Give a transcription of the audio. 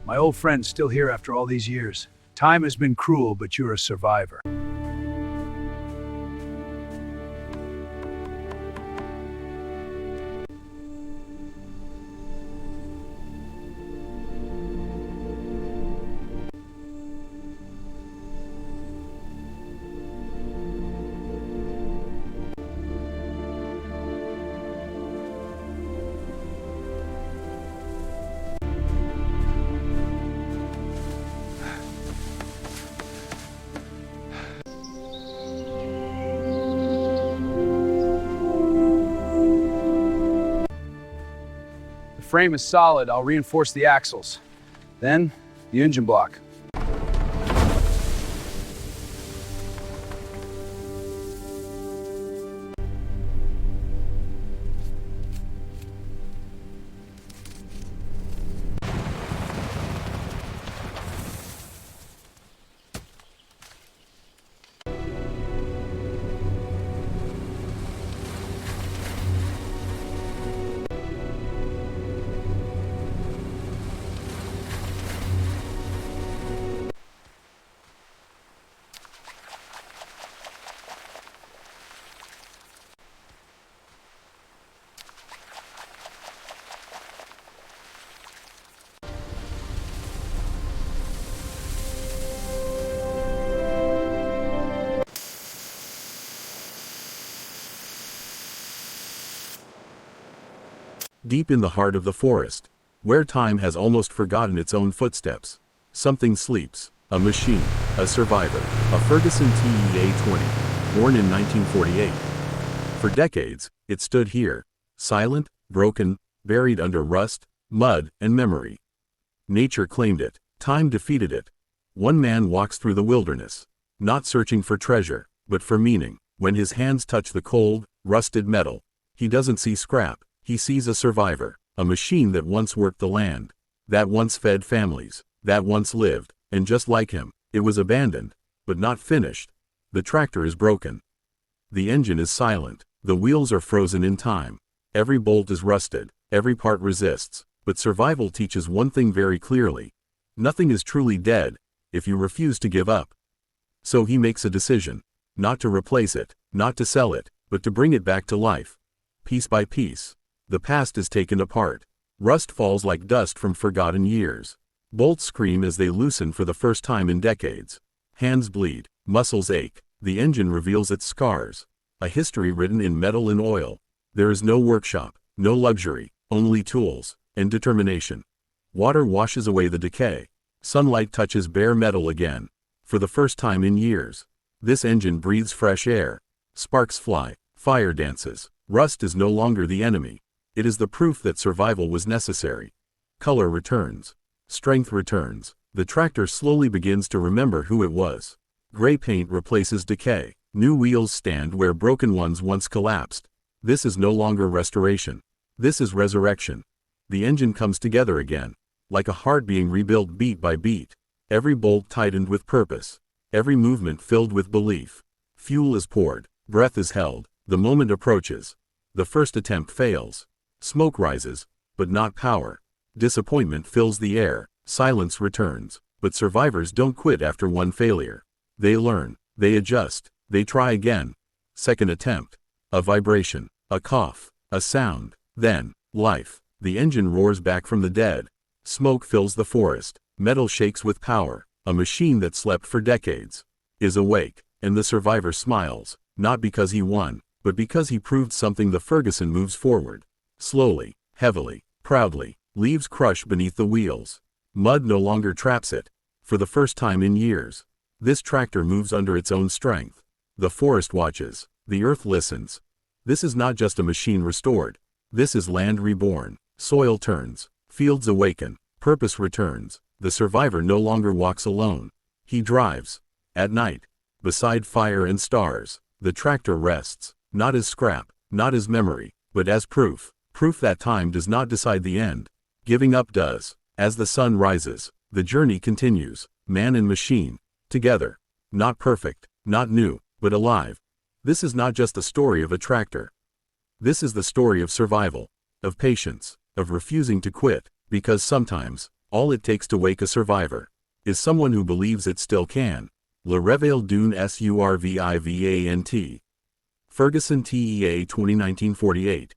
My old friend's still here after all these years. Time has been cruel, but you're a survivor. The frame is solid. I'll reinforce the axles. Then, the engine block. Deep in the heart of the forest, where time has almost forgotten its own footsteps, something sleeps, a machine, a survivor, a Ferguson TEA 20, born in 1948. For decades, it stood here, silent, broken, buried under rust, mud, and memory. Nature claimed it, time defeated it. One man walks through the wilderness, not searching for treasure, but for meaning. When his hands touch the cold, rusted metal, he doesn't see scrap. He sees a survivor, a machine that once worked the land, that once fed families, that once lived, and just like him, it was abandoned, but not finished. The tractor is broken. The engine is silent, the wheels are frozen in time. Every bolt is rusted, every part resists, but survival teaches one thing very clearly. Nothing is truly dead, if you refuse to give up. So he makes a decision, not to replace it, not to sell it, but to bring it back to life. Piece by piece. The past is taken apart. Rust falls like dust from forgotten years. Bolts scream as they loosen for the first time in decades. Hands bleed, muscles ache. The engine reveals its scars. A history written in metal and oil. There is no workshop, no luxury, only tools and determination. Water washes away the decay. Sunlight touches bare metal again. For the first time in years, this engine breathes fresh air. Sparks fly, fire dances. Rust is no longer the enemy. It is the proof that survival was necessary. Color returns. Strength returns. The tractor slowly begins to remember who it was. Gray paint replaces decay. New wheels stand where broken ones once collapsed. This is no longer restoration. This is resurrection. The engine comes together again, like a heart being rebuilt beat by beat. Every bolt tightened with purpose. Every movement filled with belief. Fuel is poured. Breath is held. The moment approaches. The first attempt fails. Smoke rises, but not power. Disappointment fills the air. Silence returns. But survivors don't quit after one failure. They learn. They adjust. They try again. Second attempt. A vibration. A cough. A sound. Then, life. The engine roars back from the dead. Smoke fills the forest. Metal shakes with power. A machine that slept for decades is awake, and the survivor smiles, not because he won, but because he proved something. The Ferguson moves forward. Slowly, heavily, proudly. Leaves crush beneath the wheels. Mud no longer traps it. For the first time in years, this tractor moves under its own strength. The forest watches. The earth listens. This is not just a machine restored. This is land reborn. Soil turns. Fields awaken. Purpose returns. The survivor no longer walks alone. He drives. At night. Beside fire and stars. The tractor rests. Not as scrap. Not as memory. But as proof. Proof that time does not decide the end. Giving up does. As the sun rises, the journey continues. Man and machine. Together. Not perfect. Not new. But alive. This is not just the story of a tractor. This is the story of survival. Of patience. Of refusing to quit. Because sometimes, All it takes to wake a survivor is someone who believes it still can. RÉVEIL d'une SURVIVant. Ferguson TEA 2019-48.